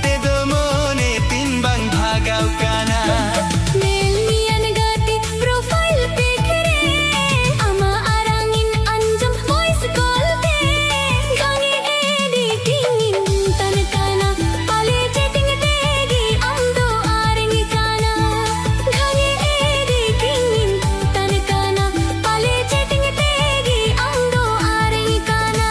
tedo mone timbang bhagaw ka na. Melmian gati profile pikre ama arangin anjam voice call te gange editing tanakana pale chatting tegi amdo arengi kana gange editing tanakana pale chatting tegi amdo arengi kana.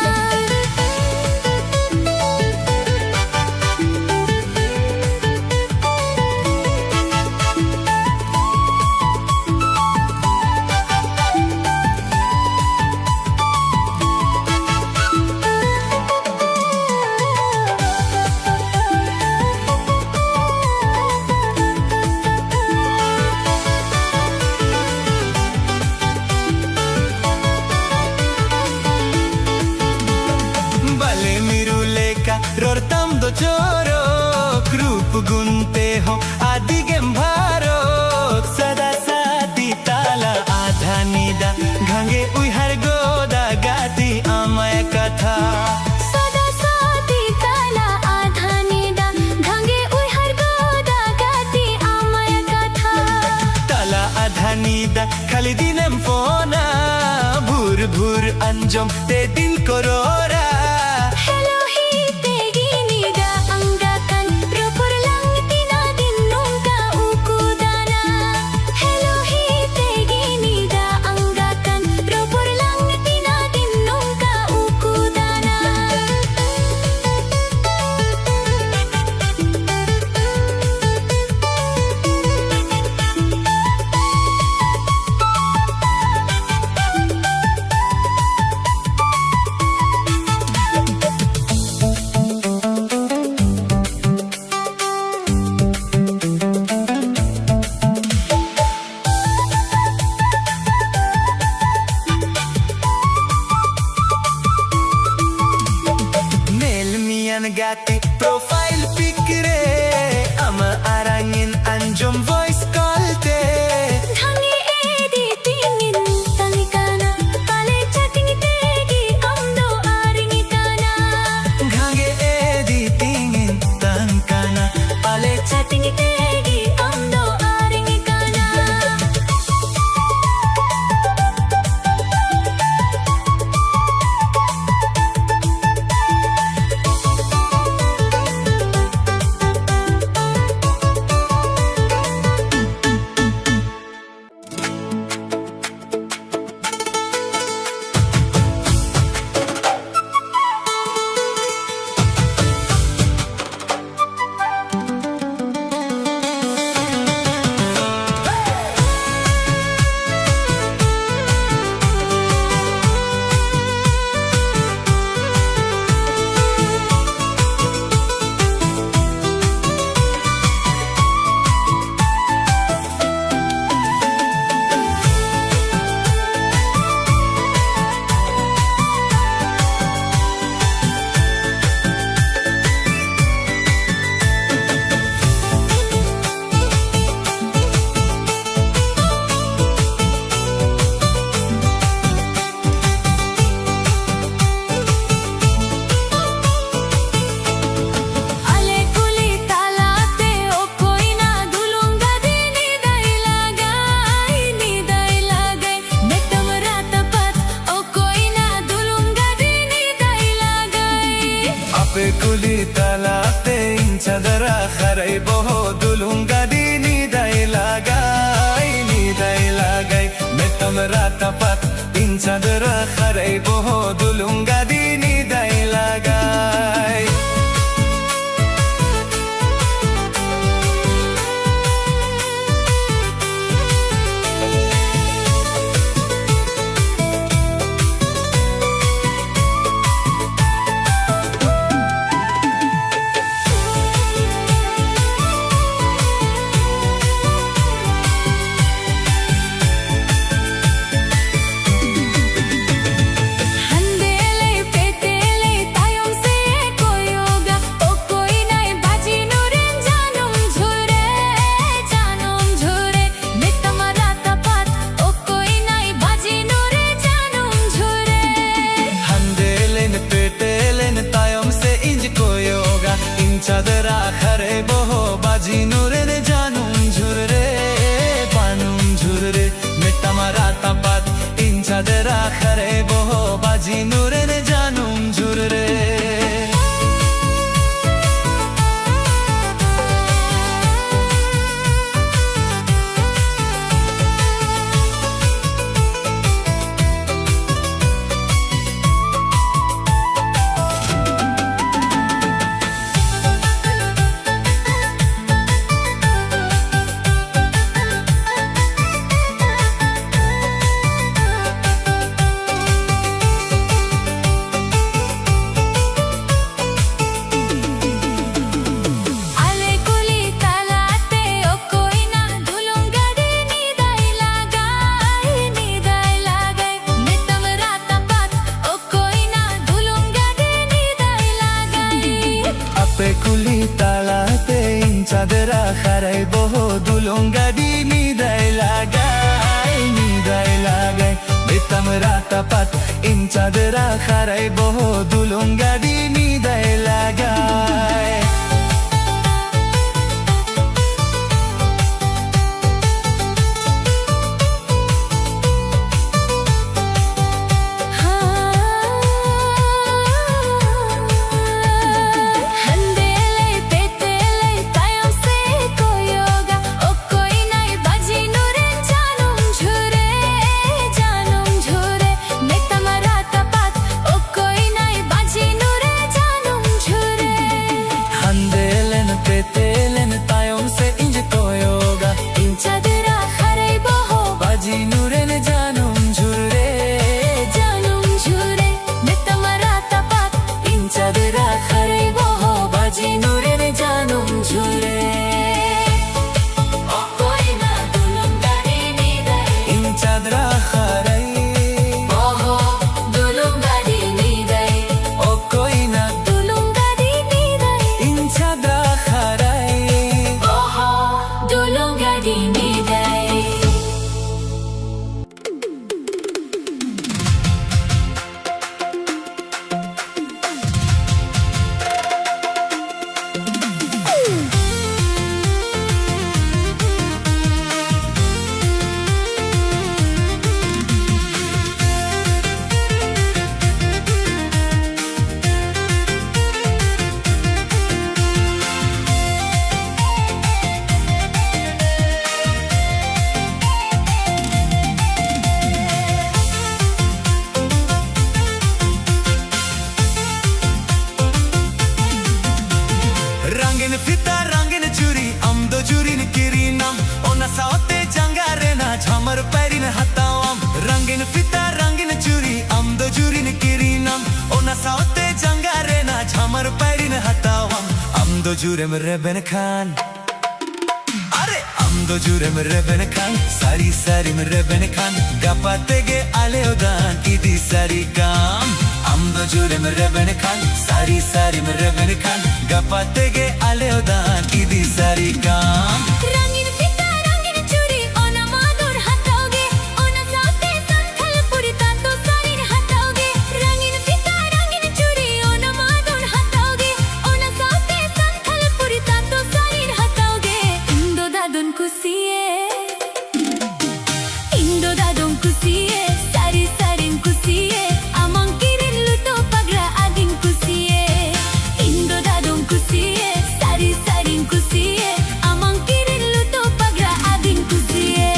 Bale mirule ka rortam do choro group gunte ho adigem bharo sada sati tala adha nida ghange uihar goda gati amay katha. Sada sati tala adha nida gange uihar goda gati amaya katha. Tala adha nida khali dinem phona bhur bhur anjom te dil korora. Hello hi tegi nida anggakan propor lang tinadin nungka ukudana. Hello hi tegi nida anggakan propor lang tinadin nungka ukudana. Melmian gati profile pikre ama arangin anjom voice call te Gange editing tanikana pale chatting tegi amdo aringi kana. ghange editing tan kana pale Chatting tegi amdo aringi kana. Ale kuli talate o koina dulunga dini dai lagai netam ratapat o koina dulunga dini dai lagai. ape kuli talate inchadara kharai boho dulunga dini dai lagai metam ratapat inchadara kharai boho dulunga dini dai lagai. Handele Incadera harai boho dulongadi nidai lagai Betam ratapat incadera harai boho dulongadi nidai lagai Fita rangin churi amdo jurin kirinam ona saote jangare na jhamar pairin hatawam rangin fita rangin churi amdo jurin kirinam ona saote jangare na jhamar pairin hatawam amdo jurem reben khan are amdo jurem reben khan sari sari reben khan gapatege aleodan idi sari gam amdo jurem reben khan sari sari reben khan gapatege aleodan idi sari gam rangin fita rangin churi ona madur hataoge ona saate santhal puri tato sarin hataoge rangin fita rangin churi ona madur hataoge ona saate santhal puri tato sarin hataoge indo dadon kusiye sari sarin kusiye amang kirin luto pagra adin kusiye indo dadon kusiye sari sarin kusiye amang kirin luto pagra adin kusiye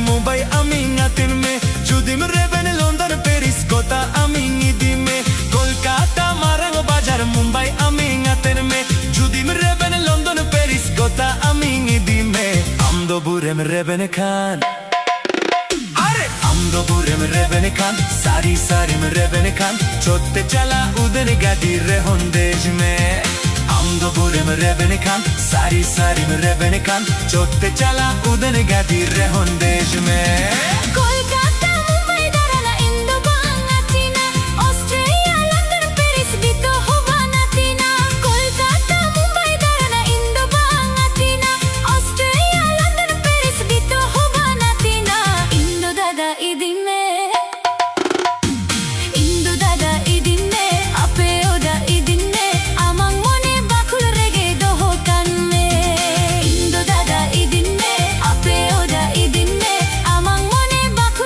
Mumbai aming atin me judim reben London Paris Kota aming idi me Kolkata marang bazar Mumbai aming atin me judim reben London Paris Kota aming idi me amdo burem reben khan are amdo burem reben khan sari sari reben khan chotte chala udan gadi rehon dej me amdo burem reben khan sari sari reben khan chotte chala udan gadi rehon dej me Kolkata Mumbai darana indo bangatina Australia London Paris bito hobanatina Kolkata Mumbai darana indo bangatina Australia London Paris bito hobanatina indo dada idinme ape oda idinme amang mone bakul rege doho kanme indo dada idinme ape oda idinme amang mone bakul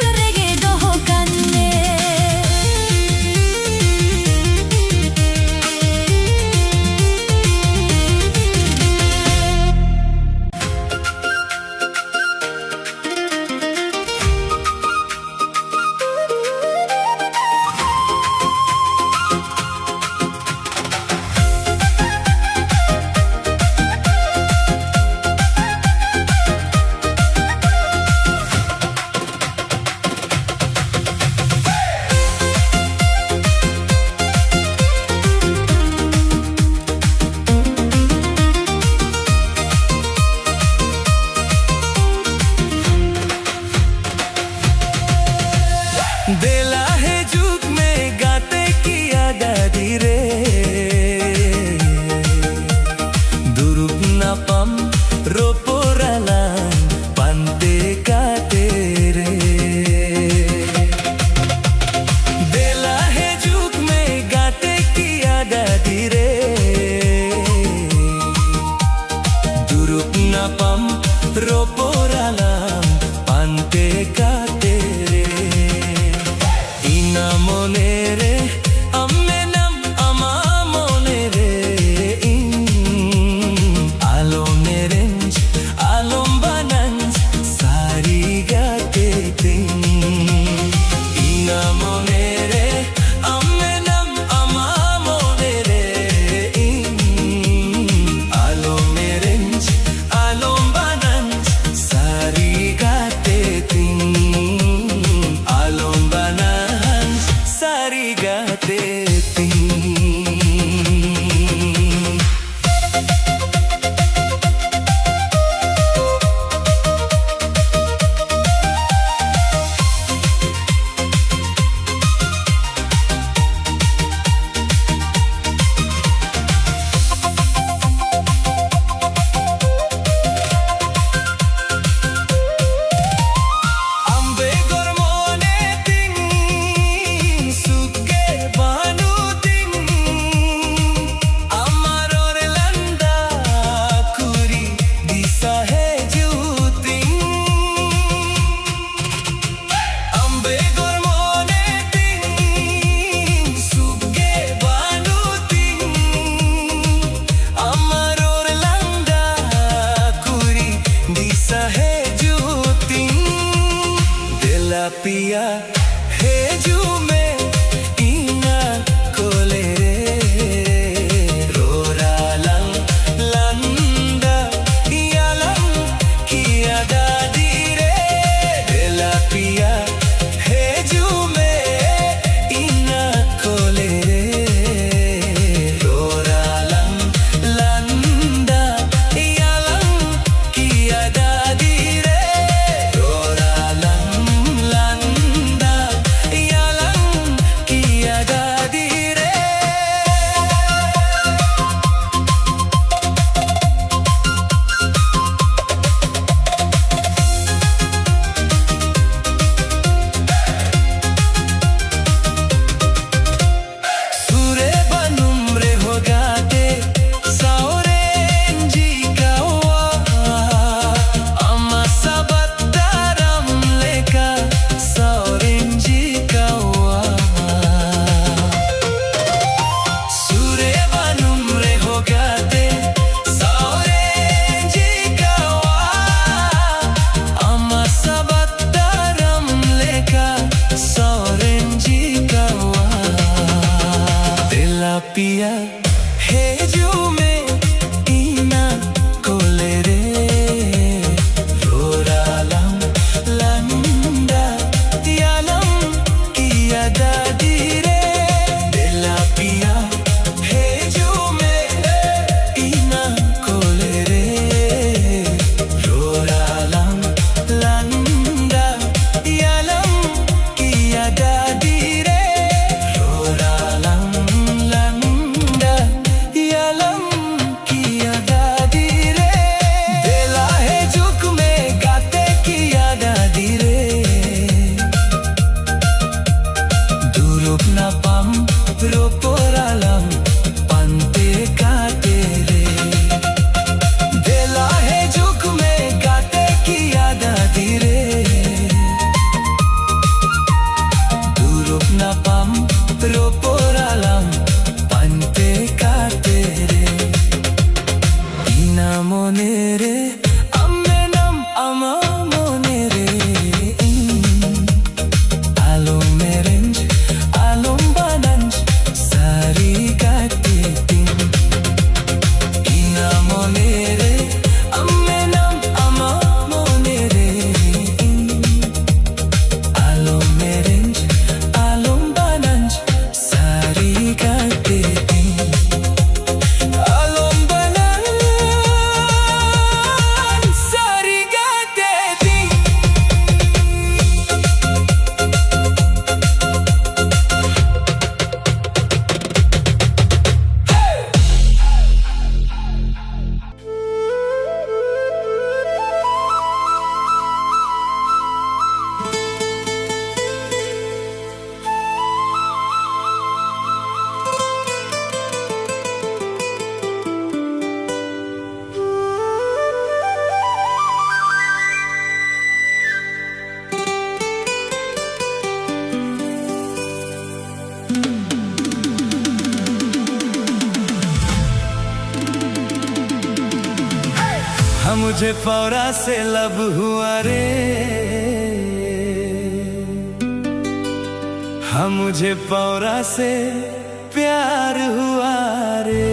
पिया हे जुमे ina kolere roralang landa yalang kia dadire dela piya he jume ina kolere roralang landa yalang kia dadire roralang landa yalang kia dadire. Sure banumre hogate saurenji kawa amma sabattaram leka saurenji kawa Sure banumre hogate saurenji kawa amma sabattaram leka saurenji kawa dela piya he jume ina kolere roralam landa yalam kia dadire dela piya he jume ina kolere roralam landa yalam kia dadire roralam landa yalam kia dadire dela he jukume gate kia dadire duruk na pam roporalam pante katere dela he jukume gate kia dadire duruk na pam roporalam pante katere ina monere amenam ama monere alom merenj alom bananj sari katetin ina monere amenam ama monere alom merenj alom bananj sari katetin alom bananj sari katetin. हाँ मुझे पौरा से लब हुआ रे हाँ मुझे पौरा से प्यार हुआ रे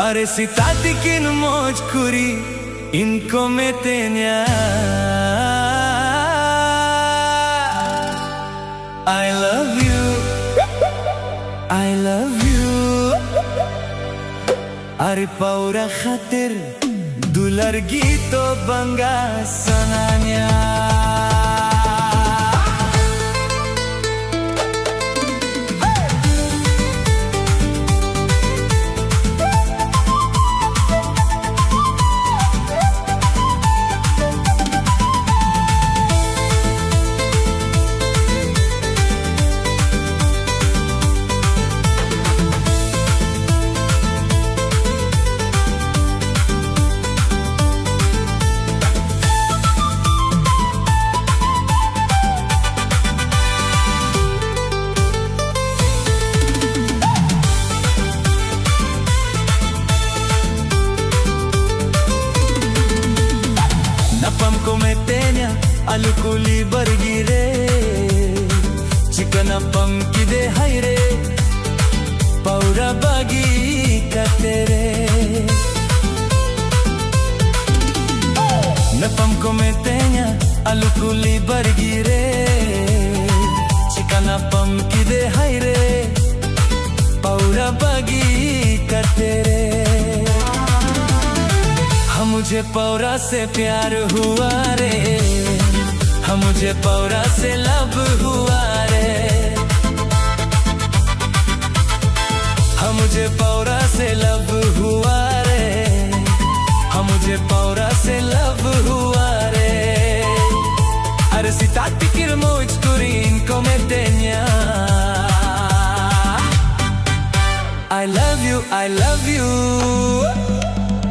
अरे सिताती किन मौज कुरी इनको में तेन्या I love you I love you Ari paura khatir dular gito bangga sananya आलू कुली बरगिरे चिकन पंकिदे हायरे पौरा बागी कतेरे Nepam kometenya alu kuli bargire chikana pam kide haire paura bagi katere हम मुझे पौरा से प्यार हुआ रे हम मुझे पौरा से लब हुआ रे हम मुझे पौरा से लब हुआ रे हम मुझे पौरा से लब हुआ रे अरे सिताती किरमोच कुरीन कोमेतेnya I love you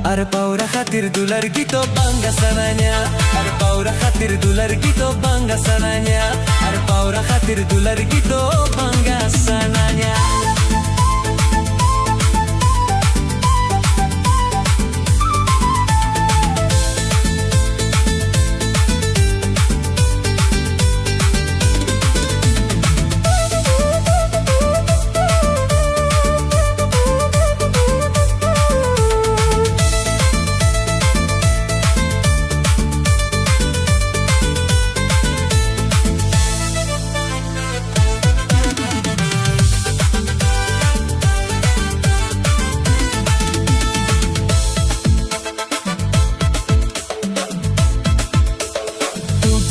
Are paura khatir dular gitu bangga sananya Are paura khatir dular gitu bangga sananya Are paura khatir dular gitu bangga sananya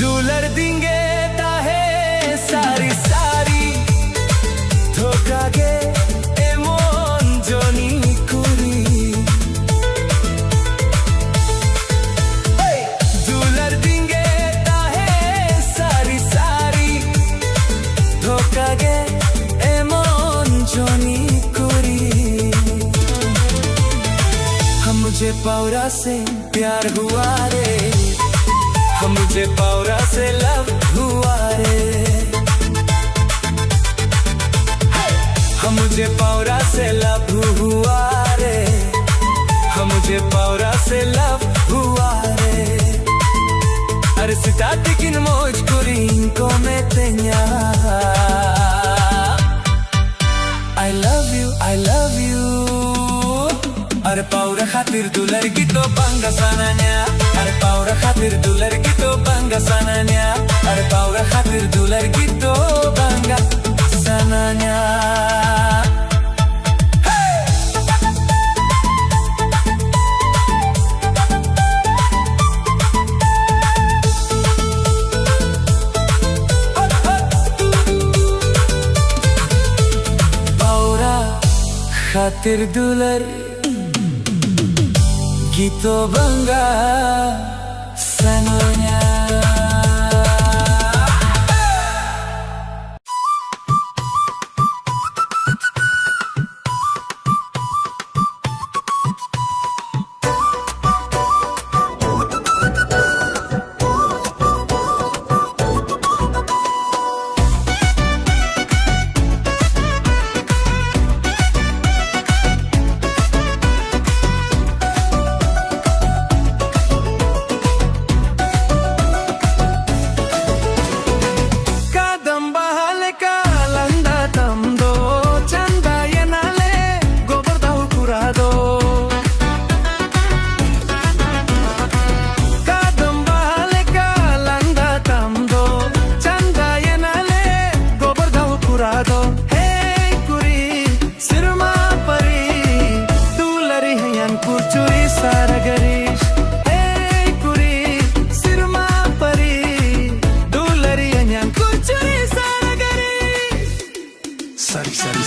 dollar देंगे ताहे सारी सारी धोखा गे एमन जनी कुरी डॉलर देंगे ताहे सारी सारी धोखा गे एमन जनी कुरी हम मुझे पौरा से प्यार हुआ रे हम मुझे पौरा से लव हुआ रे हम मुझे पौरा से लव हुआ रे हम मुझे पौरा से लव हुआ रे अरे सिताती किन मोज कुरीन कोमेतेnya I love you Are paura khatir dular gitu bangga sananya Are paura khatir dular gitu bangga sananya Are paura khatir dular gitu bangga sananya Paura khatir dular gitu bangga sananya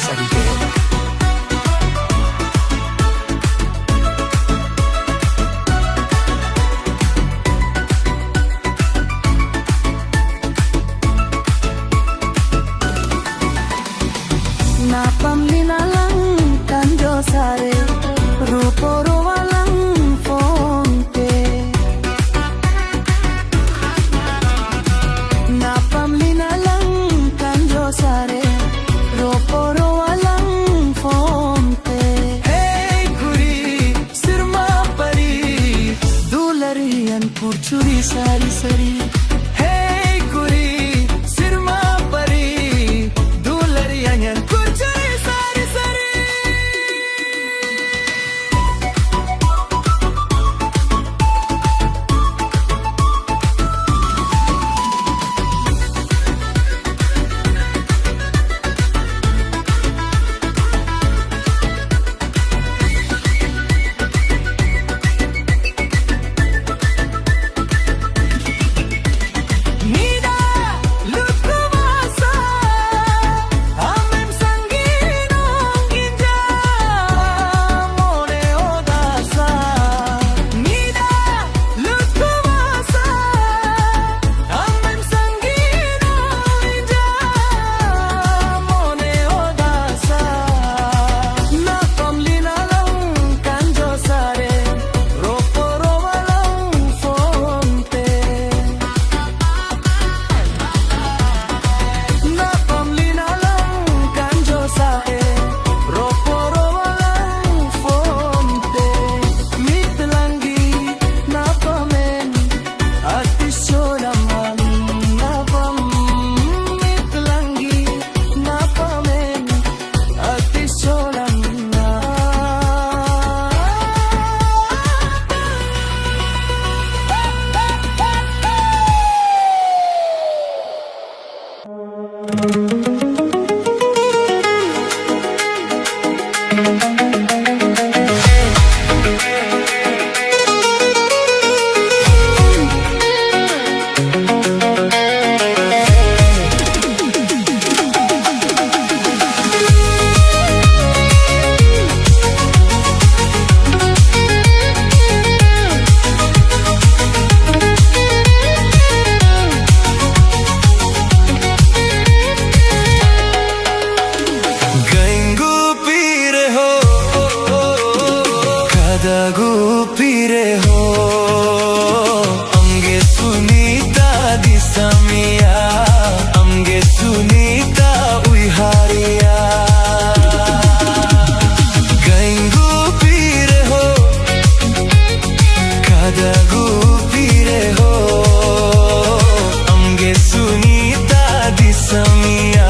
Sari Napam linalang kanjo sare ruporo walang fonte Napam linalang kanjo sare ruporo walang fonte Hey kuri sirma pari dularian kurchuri sari sari Hey pire ho amge sunita disamiya amge sunita uihariya gaingu pire ho kadagu pire ho amge sunita disamiya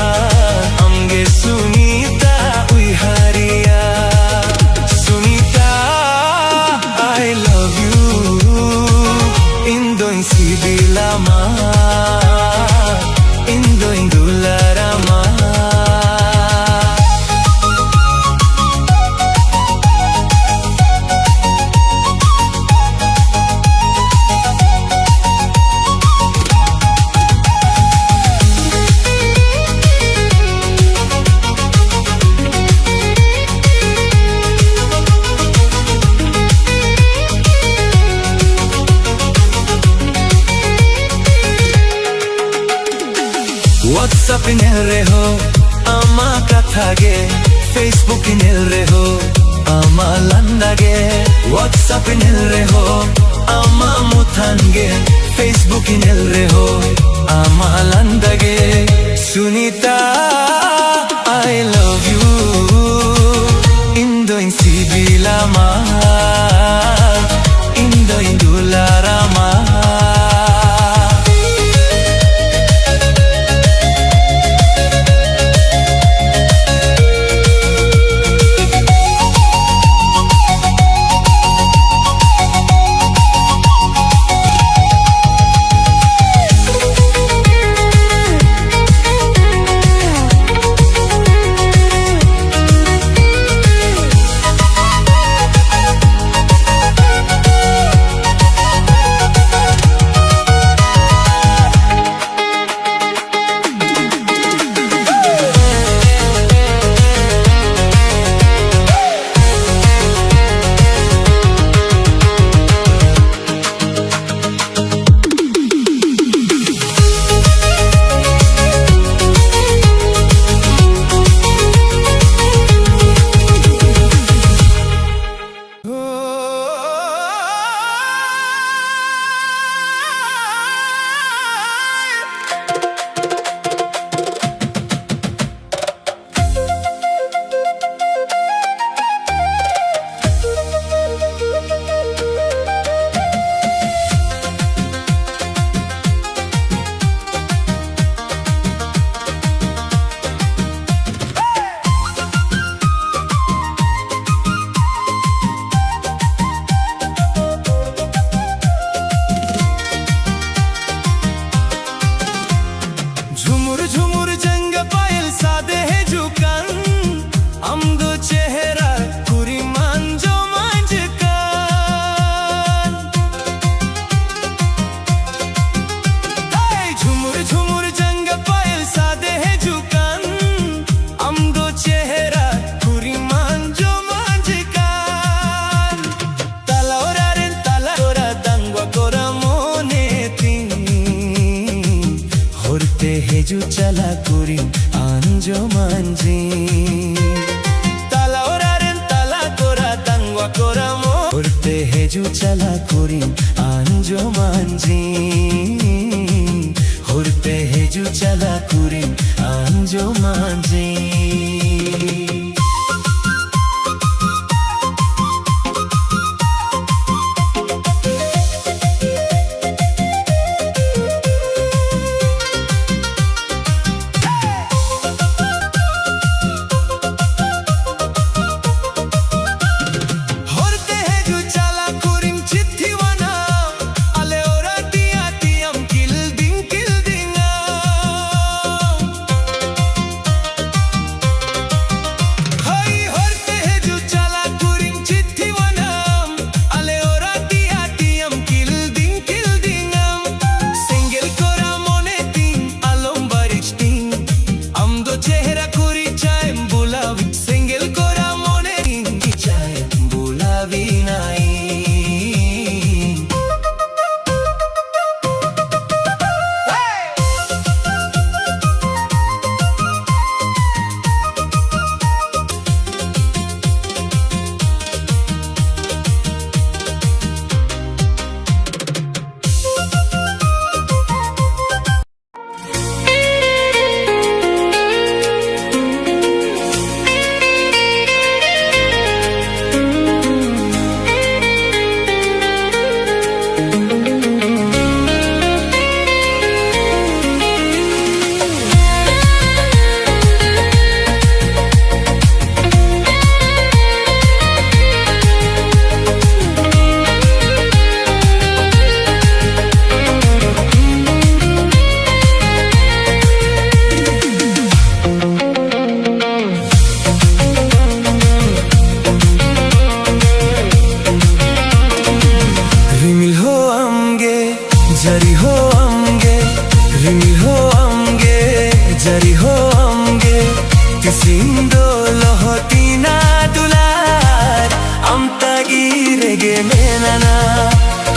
amge sunita uihariya sunita I love you indo insibilama indo indularama WhatsApp nil reho ama kathage Facebook nil reho ama landage WhatsApp nil reho ama muthange Facebook nil reho ama landage Sunita I love you indo insibilama indo indularama heju chala kurin anjo manji tala oraren tala kora tangwa kora mo urte heju chala kurin anjo manji urte heju chala kurin anjo manji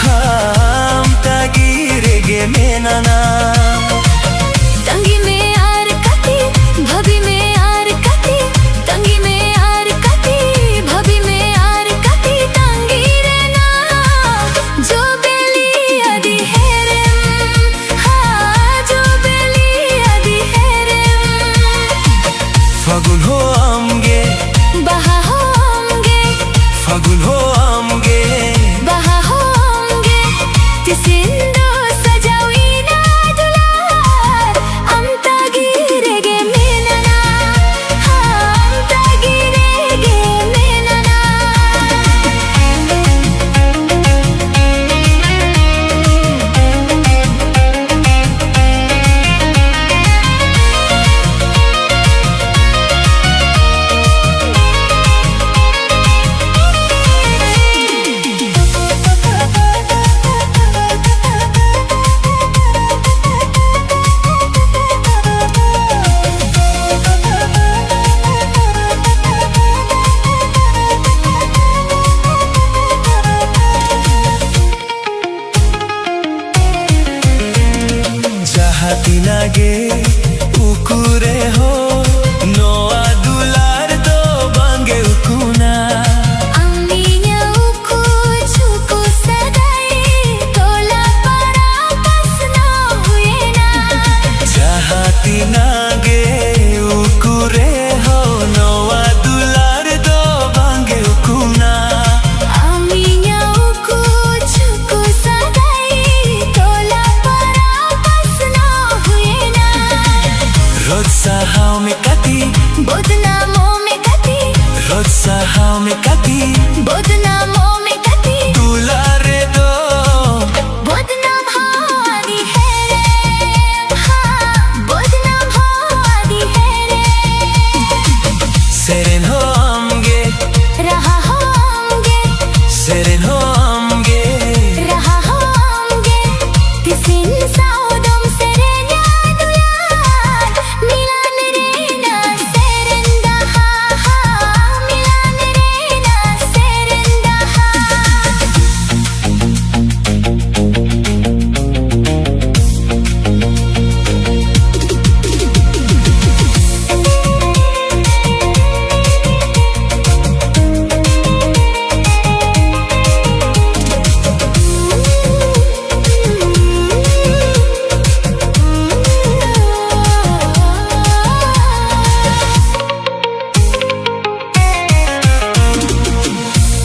हम तगिरेगे मेनना तंगी में यार कती भभी में यार कती तंगी में यार कती भभी में यार कती तंगी रे ना जो बेली आदि है रे हाँ जो बेली आदि है रे फागुन हो आमगे बहा होंगे फागुन हो आमगे बहा होंगे तिसिंदो सजावी ना दुलार अमता गिरेगे मेनना अमता गिरेगे मेनना चाहती नागे उकुरे हो नोआ दुलार दो बांगे उकुना अम्मिया उकु चुकु सदाई तोला परा पसना हुए ना चाहती नागे उकुरे हो नोआ दुलार दो बांगे उकुना अम्मिया उकु चुकु सदाई तोला परा पसना हुए ना रोज सहाव में कती बदनामों में कती रोज सहाव में कती बदनामों में कती दुलारे दो बदनाम हादी है रे हाँ बदनाम हादी है रे सेरेन हो आमगे रहा होंगे सेरेन हो आमगे रहा होंगे तिसिन साउदम सेरेन्या दुलार मिलान रेना सेरेंदा हा मिलान रेना सेरेंदा हा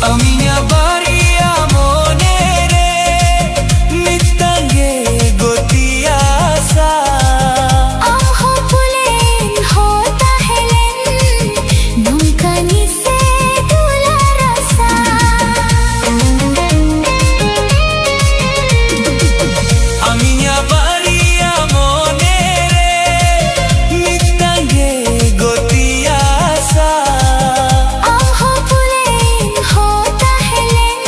Aminha baria monere nitange gotiasa हम हो पुलेन होता है लेन नुमकनी से दूला रसा Aminha baria monere nitange gotiasa हम हो पुलेन होता है लेन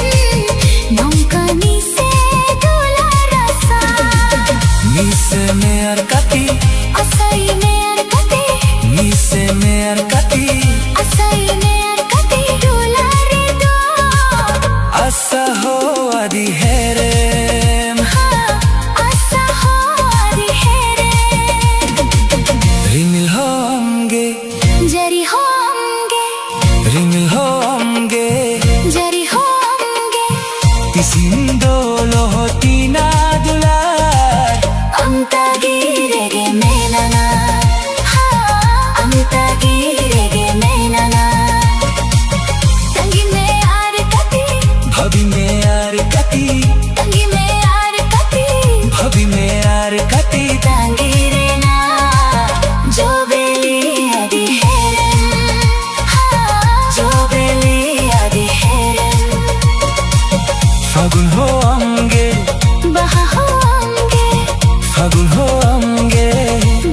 नुमकनी से दूला रसा Nise mer kati असई में अरकते Nise mer kati असई में अरकते दूला रे दो asa ho adi herem हाँ असा हो आदि है रे rimil homge जरी होंगे rimil homge जरी होंगे tisindo lohotina dular अमता गिरेगे मेनना हाँ अमता गिरेगे मेनना तंगी में यार कती भाभी में यार कती तंगी में यार कती भाभी में यार कती तंगी रे ना जो बेली आदि है रे हाँ जो बेली आदि है रे फागुन हो आमगे बहा होंगे फागुन हो आमगे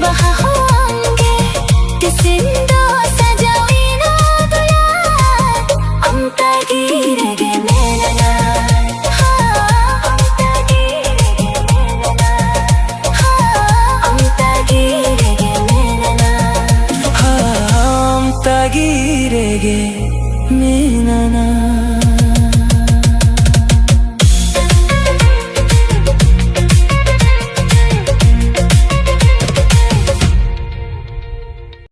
बहा होंगे तिसिंदो सजावी ना दुलार अमता गिरेगे मेनना हाँ अमता गिरेगे मेनना हाँ अमता गिरेगे मेनना हम तगिरेगे मेनना